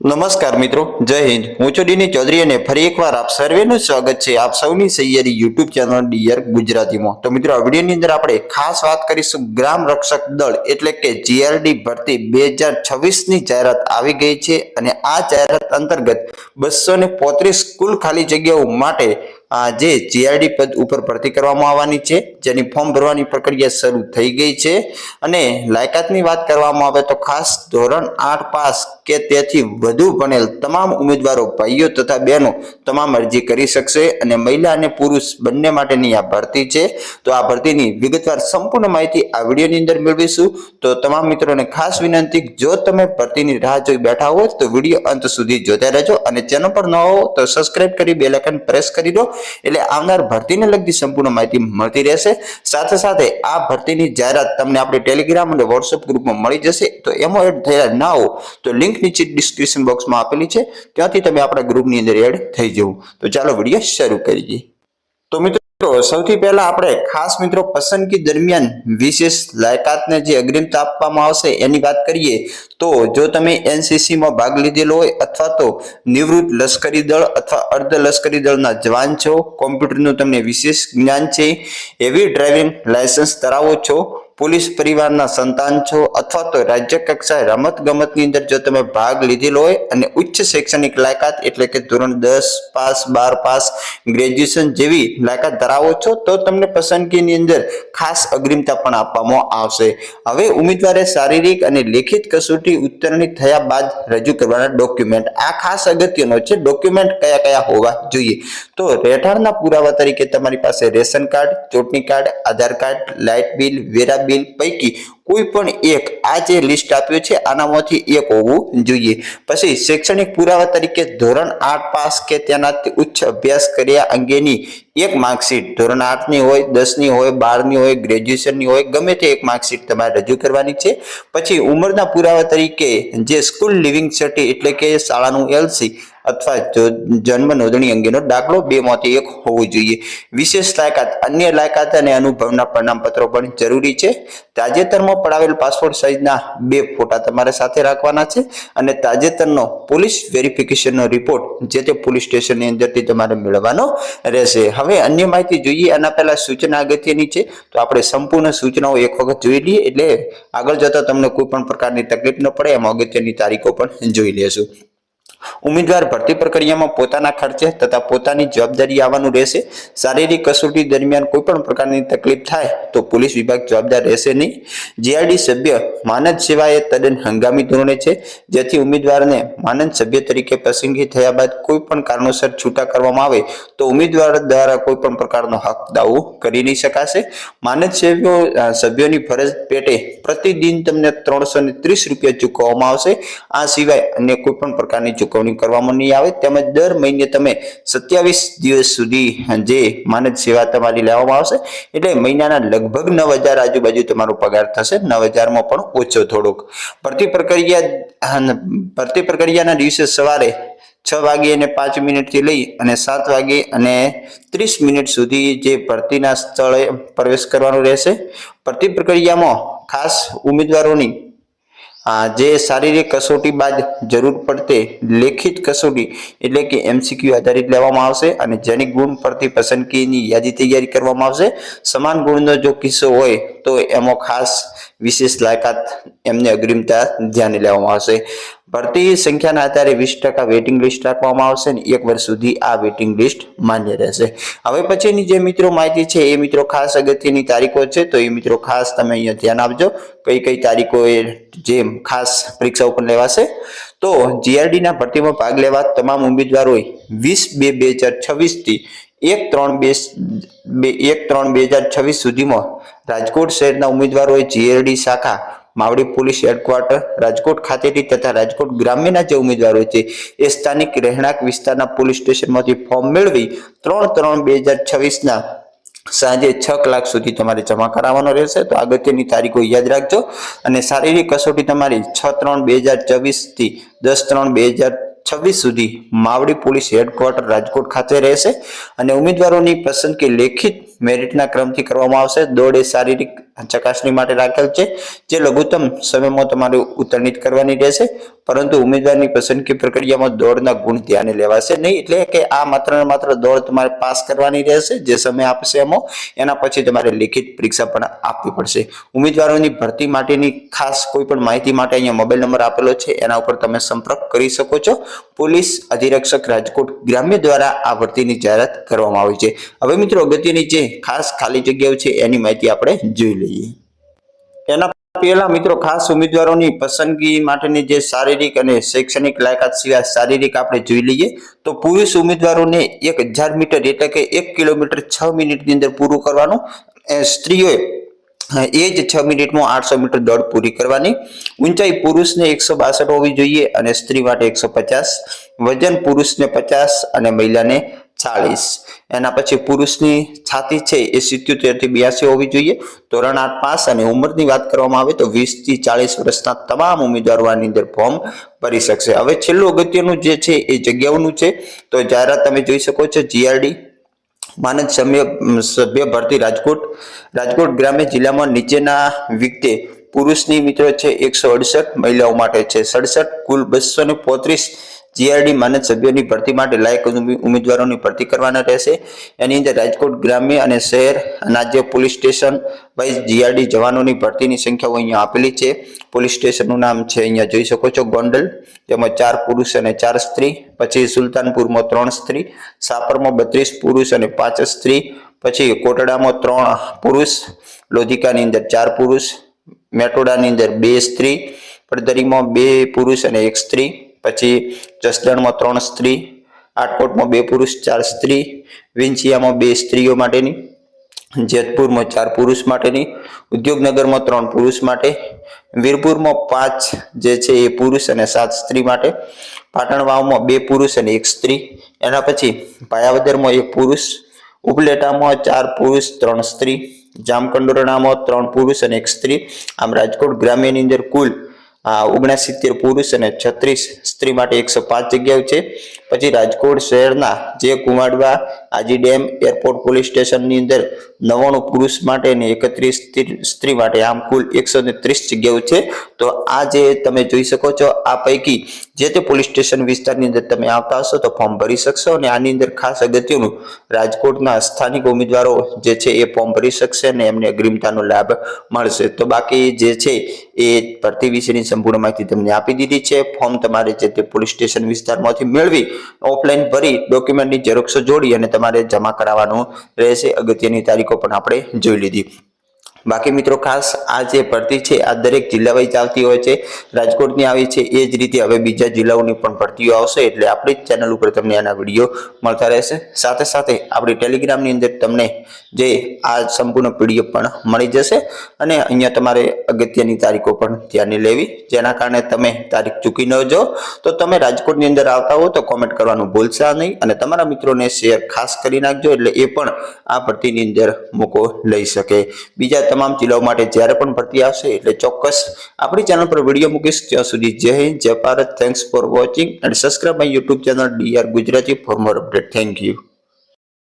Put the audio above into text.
નમસ્કાર મિત્રો, જય હિન્દ। હું છું ડીની ચૌધરી અને ફરી એકવાર આપ સર્વેનું સ્વાગત છે આપ સૌની સૈયરી યુટ્યુબ ચેનલ ડીઆર ગુજરાતીમાં। તો મિત્રો, આ વિડીયોની અંદર આપણે ખાસ વાત કરીશું ગ્રામ રક્ષક દળ એટલે કે જીઆરડી ભરતી 2026 ની જાહેરાત આવી ગઈ છે અને આ જાહેરાત અંતર્ગત 235 કુલ ખાલી જગ્યાઓ માટે જે જીઆરડી પદ ઉપર ભરતી કરવામાં આવવાની છે, જેની ફોર્મ ભરવાની પ્રક્રિયા શરૂ થઈ ગઈ છે અને લાયકાતની વાત કરવામાં આવે તો ખાસ ધોરણ 8 પાસ કે તેથી વધુ ભણેલ તમામ ઉમેદવારો ભાઈઓ તથા બહેનો તમામ અરજી કરી શકશે અને મહિલા અને પુરુષ બંને માટેની આ ભરતી છે। તો આ ભરતીની વિગતવાર સંપૂર્ણ માહિતી આ વિડીયોની અંદર મેળવીશું। તો તમામ મિત્રોને ખાસ વિનંતી, જો તમે ભરતીની રાહ જોઈ બેઠા હો તો વિડીયો અંત સુધી જોતા રહેજો અને ચેનલ પર ન હો તો સબસ્ક્રાઇબ કરી બેલ આઇકન પ્રેસ કરી દો, એટલે આવનાર ભરતીને લગતી સંપૂર્ણ માહિતી મળતી રહેશે। સાથે સાથે આ ભરતીની જાહેરાત તમને આપણે ટેલિગ્રામ અને વોટ્સએપ ગ્રુપમાં મળી જશે। તો એમાં એડ થયા ના હો તો લિંક નીચે ડિસ્ક્રિપ્શન બોક્સમાં આપેલી છે, ત્યાંથી તમે આપણા ગ્રુપની અંદર એડ થઈ જવું। તો ચાલો વિડીયો શરૂ કરીએ। તો મિત્રો, સૌથી પહેલા આપણે ખાસ મિત્રો પસંદગી દરમિયાન વિશેષ લાયકાતને જે અગ્રિમતા આપવામાં આવશે એની વાત કરીએ તો જો તમે એનસીસી માં ભાગ લીધેલો હોય અથવા તો નિવૃત્ત લશ્કરી દળ અથવા અર્ધ લશ્કરી દળના જવાન છો, કોમ્પ્યુટરનું તમને વિશેષ જ્ઞાન છે, હેવી ડ્રાઇવિંગ લાયસન્સ ધરાવો છો, પોલીસ પરિવારના સંતાન છો અથવા તો રાજ્ય કક્ષાએ રમત ગમતની અંદર જો તમે ભાગ લીધેલો હોય અને ઉચ્ચ શૈક્ષણિક લાયકાત એટલે કે ધોરણ 10 પાસ, 12 પાસ, ગ્રેજ્યુએશન જેવી લાયકાત ધરાવો છો તો તમને પસંદગીની અંદર ખાસ અગ્રિમતા પણ આપવામાં આવશે। હવે ઉમેદવારે શારીરિક અને લેખિત કસોટી ઉત્તીર્ણ થયા બાદ રજૂ કરવાના ડોક્યુમેન્ટ, આ ખાસ અગત્યનો છે। ડોક્યુમેન્ટ કયા કયા હોવા જોઈએ તો રહેઠાણના પુરાવા તરીકે તમારી પાસે રેશન કાર્ડ, ચૂંટણી કાર્ડ, આધાર કાર્ડ, લાઇટ બિલ, વેરા બિલ પૈકી કોઈ પણ એક, આ જે લિસ્ટ આપ્યું છે આનામાંથી એક હોવું જોઈએ। પછી શૈક્ષણિક પુરાવા તરીકે ધોરણ 8 પાસ કે તેનાથી ઉચ્ચ અભ્યાસ કર્યા અંગેની એક માર્કશીટ, ધોરણ 8 ની હોય, 10 ની હોય, 12 ની હોય, ગ્રેજ્યુએશન ની હોય, ગમે તે એક માર્કશીટ તમારે રજૂ કરવાની છે। પછી ઉંમરના પુરાવા તરીકે જે સ્કૂલ લિવિંગ સર્ટિ એટલે કે શાળાનું એલસી અથવા જન્મ નોંધણી અંગેનો દાખલો, બેમાંથી એક હોવું જોઈએ। વિશેષ લાયકાત, અન્ય લાયકાત અને અનુભવના પ્રમાણપત્રો પણ જરૂરી છે। તાજેતરમાં પડાવેલ પાસપોર્ટ સાઇઝના 2 ફોટા તમારે સાથે રાખવાના છે અને તાજેતરનો પોલીસ વેરિફિકેશનનો રિપોર્ટ જે તે પોલીસ સ્ટેશનની અંદરથી તમારે મેળવવાનો રહેશે। હવે અન્ય માહિતી જોઈએ આના પહેલા સૂચના અગત્યની છે, તો આપણે સંપૂર્ણ સૂચનાઓ એક વખત જોઈ લઈએ એટલે આગળ જતા તમને કોઈ પણ પ્રકારની તકલીફ ન પડે એમ અગત્યની તારીખો પણ જોઈ લેશું। ઉમેદવાર ભરતી પ્રક્રિયામાં પોતાના ખર્ચે તથા પોતાની જવાબદારી આવવાનું રહેશે। શારીરિક કસોટી દરમિયાન કોઈ પણ પ્રકારની તકલીફ થાય તો પોલીસ વિભાગ જવાબદાર રહેશે નહીં। જીઆરડી સભ્ય માનદ સેવા એ તદ્દન હંગામી ધોરણે છે, જેથી ઉમેદવારને માનદ સભ્ય તરીકે પસંદગી થયા બાદ કોઈ પણ કારણોસર છૂટા કરવામાં આવે તો ઉમેદવાર દ્વારા કોઈ પણ પ્રકારનો હક દાવો કરી નહીં શકાશે। માનદ સભ્યોની ફરજ પેટે પ્રતિદિન તમને 330 રૂપિયા ચૂકવવામાં આવશે। આ સિવાય અન્ય કોઈ પણ પ્રકારની ચૂકવણી કરવામાં નહીં આવે, તેમજ દર મહિને તમે 27 દિવસ સુધી જે માનદ સેવા તમારી લેવામાં આવશે એટલે મહિનાના લગભગ 9000 આજુબાજુ તમારો પગાર થશે, 9000 માં પણ ઓછો થોડોક। ભરતી પ્રક્રિયાના દિવસે સવારે 6 વાગે અને 5 મિનિટથી લઈ અને 7 વાગે અને 30 મિનિટ સુધી જે ભરતીના સ્થળે પ્રવેશ કરવાનો રહેશે। ભરતી પ્રક્રિયામાં ખાસ ઉમેદવારોની જે શારીરિક કસોટી બાદ જરૂર પડતે લેખિત કસોટી એટલે કે એમસીક્યુ આધારિત લેવામાં આવશે અને જેની ગુણ પરથી પસંદગીની યાદી તૈયારી કરવામાં આવશે। સમાન ગુણનો જો કિસ્સો હોય તો એમાં ખાસ વિશેષ લાયકાત એમને અગ્રિમતા ધ્યાને લેવામાં આવશે। ભરતી સંખ્યાના આધારે 20% વેઇટિંગ લિસ્ટ રાખવામાં આવશે અને 1 વર્ષ સુધી આ વેઇટિંગ લિસ્ટ માન્ય રહેશે। હવે પછીની જે મિત્રો માહિતી છે એ મિત્રો ખાસ અગત્યની તારીખો છે, તો એ મિત્રો ખાસ તમે અહીંયા ધ્યાન આપજો કઈ કઈ તારીખો જે ખાસ પરીક્ષા ઉપર લેવાશે। તો જીઆરડી ના ભરતીમાં ભાગ લેવા તમામ ઉમેદવારોએ 20/2/2026 થી 1/3/2026 સુધીમાં રાજકોટ શહેરના ઉમેદવારોએ જીઆરડી શાખા માવડી પોલીસ હેડક્વાર્ટર રાજકોટ ખાતેથી તથા રાજકોટ ગ્રામ્યના જે ઉમેદવારો છે એ સ્થાનિક રહેણાંક વિસ્તારના પોલીસ સ્ટેશનમાંથી ફોર્મ મેળવી 3/3/2026 ના સાંજે 6 કલાક સુધી તમારે જમા કરાવવાનો રહેશે। તો અગત્યની તારીખો યાદ રાખજો અને શારીરિક કસોટી તમારી 6/3/2024 થી 10/3/2026 સુધી માવડી પોલીસ હેડક્વાર્ટર રાજકોટ ખાતે રહેશે અને ઉમેદવારોની પસંદગી લેખિત મેરિટના ક્રમથી કરવામાં આવશે। દોડ એ શારીરિક ચકાસણી માટે રાખેલ છે, જે લઘુત્તમ સમયમાં તમારે ઉત્તીર્ણિત કરવાની રહેશે, પરંતુ ઉમેદવારની પસંદગી પ્રક્રિયામાં દોડના ગુણ ધ્યાને લેવાશે નહીં. એટલે કે આ માત્ર ને માત્ર દોડ તમારે પાસ કરવાની રહેશે, જે સમય આપશે એમાં, એના પછી તમારે લિખિત પરીક્ષા પણ આપવી પડશે. ઉમેદવારોની ભરતી માટેની ખાસ કોઈ પણ માહિતી માટે અહીંયા મોબાઈલ નંબર આપેલો છે, એના ઉપર તમે સંપર્ક કરી શકો છો. પોલીસ અધિરક્ષક રાજકોટ ગ્રામ્ય દ્વારા આ ભરતીની જાહેરાત કરવામાં આવી છે. હવે મિત્રો અગત્યની જે ખાસ ખાલી જગ્યાઓ છે એની માહિતી આપણે જોઈ લઈએ. એના પહેલા મિત્રો ખાસ ઉમેદવારોની પસંદગી માટેની જે શારીરિક અને શૈક્ષણિક લાયકાત સિવાય શારીરિક આપણે જોઈ લઈએ તો પુરુષ ઉમેદવારોને 1000 મીટર એટલે કે 1 કિલોમીટર 6 મિનિટની અંદર પૂરું કરવાનું. સ્ત્રીઓએ એ જ 6 મિનિટમાં 800 મીટર દોડ પૂરી કરવાની. ઊંચાઈ પુરુષને 162 હોવી જોઈએ અને સ્ત્રી માટે 150. વજન પુરુષને 50 અને મહિલાને 40. એના પછી પુરુષની છાતી છે એ 77 થી 82 હોવી જોઈએ. ધોરણ 8 પાસ અને ઉંમરની વાત કરવામાં આવે તો 20 થી 40 વર્ષના તમામ ઉમેદવારો આની અંદર ફોર્મ ભરી શકશે. હવે છેલ્લું અગત્યનું જે છે એ જગ્યાઓનું છે, તો જાહેરાત તમે જોઈ શકો છો. જીઆરડી માનદ સભ્ય ભરતી રાજકોટ ગ્રામ્ય જિલ્લામાં નીચેના વિગતે પુરુષની મિત્રો છે 168, મહિલાઓ માટે છે 67, કુલ 235 જીઆરડી માનદ સભ્યોની ભરતી માટે લાયક ઉમેદવારોની ભરતી કરવાના રહેશે. એની અંદર રાજકોટ ગ્રામ્ય અને શહેર રાજ્ય પોલીસ સ્ટેશન વાઇઝ જીઆરડી જવાનોની ભરતીની સંખ્યાઓ અહીંયા આપેલી છે. પોલીસ સ્ટેશનનું નામ છે અહીંયા જોઈ શકો છો ગોંડલ, તેમાં 4 પુરુષ અને 4 સ્ત્રી. પછી સુલતાનપુરમાં 3 સ્ત્રી, સાપરમાં 32 પુરુષ અને 5 સ્ત્રી. પછી કોટડામાં 3 પુરુષ, લોધિકાની અંદર 4 પુરુષ, મેટોડાની અંદર 2 સ્ત્રી, પડદરીમાં 2 પુરુષ અને 1 સ્ત્રી. પછી જસદણમાં 3 સ્ત્રી, આટકોટમાં 2 પુરુષ 4 સ્ત્રી, વિંછિયામાં 2 સ્ત્રીઓ માટેની, જેતપુરમાં 4 પુરુષ માટેની, ઉદ્યોગનગરમાં 3 પુરુષ માટે, વીરપુરમાં 5 જે છે એ પુરુષ અને 7 સ્ત્રી માટે, પાટણવાવમાં 2 પુરુષ અને 1 સ્ત્રી. એના પછી ભાયાવદરમાં 1 પુરુષ, ઉપલેટામાં 4 પુરુષ 3 સ્ત્રી, જામકંડોરણામાં 3 પુરુષ અને 1 સ્ત્રી. આમ રાજકોટ ગ્રામ્યની અંદર કુલ 69 પુરુષ અને 36 સ્ત્રી માટે 105 જગ્યાઓ છે. પછી રાજકોટ શહેરના જે Kuvadva Aji dam airport police સ્ટેશનની અંદર 99 પુરુષ માટે અને 31 સ્ત્રી માટે, આમ કુલ 130 જગ્યાઓ છે. તો આ જે તમે જોઈ શકો છો, આ પૈકી જે તે પોલીસ સ્ટેશન વિસ્તારની અંદર તમે આવતા હશો તો ફોર્મ ભરી શકશો. અને આની અંદર ખાસ અગત્યનું રાજકોટના સ્થાનિક ઉમેદવારો જે છે એ ફોર્મ ભરી શકશે અને એમને અગ્રિમતાનો લાભ મળશે. તો બાકી જે છે એ ભરતી વિશેની સંપૂર્ણ માહિતી તમને આપી દીધી છે. ફોર્મ તમારે જે તે પોલીસ સ્ટેશન વિસ્તારમાંથી મેળવી ઓફલાઈન ભરી ડોક્યુમેન્ટની ઝેરોક્ષ જોડી અને તમારે જમા કરાવવાનું રહેશે. અગત્યની તારીખો પણ આપણે જોઈ લીધી. બાકી મિત્રો ખાસ આ જે ભરતી છે આ દરેક જિલ્લા વાઇઝ આવતી હોય છે. રાજકોટની આવી છે એ જ રીતે હવે બીજા જિલ્લાઓની પણ ભરતીઓ આવશે, એટલે આપણી જ ચેનલ ઉપર તમને આના વિડીયો મળતા રહેશે. સાથે સાથે આપણી ટેલિગ્રામની અંદર તમને જે આ સંપૂર્ણ પીડીએફ પણ મળી જશે. અને અહીંયા તમારે અગત્યની તારીખો પણ ધ્યાને લેવી, જેના કારણે તમે તારીખ ચૂકી ન જાઓ. તો તમે રાજકોટની અંદર આવતા હો તો કોમેન્ટ કરવાનું ભૂલશા નહીં અને તમારા મિત્રોને શેર ખાસ કરી નાખજો, એટલે એ પણ આ ભરતીની અંદર મોકો લઈ શકે. બીજા તમામ જિલ્લાઓ માટે જ્યારે પણ ભરતી આવશે એટલે ચોક્કસ આપણી ચેનલ પર વિડીયો મૂકીશ. ત્યાં સુધી જય હિન્દ, જય Bharat. Thanks for watching and subscribe my YouTube channel DR Gujarati for more update. Thank you.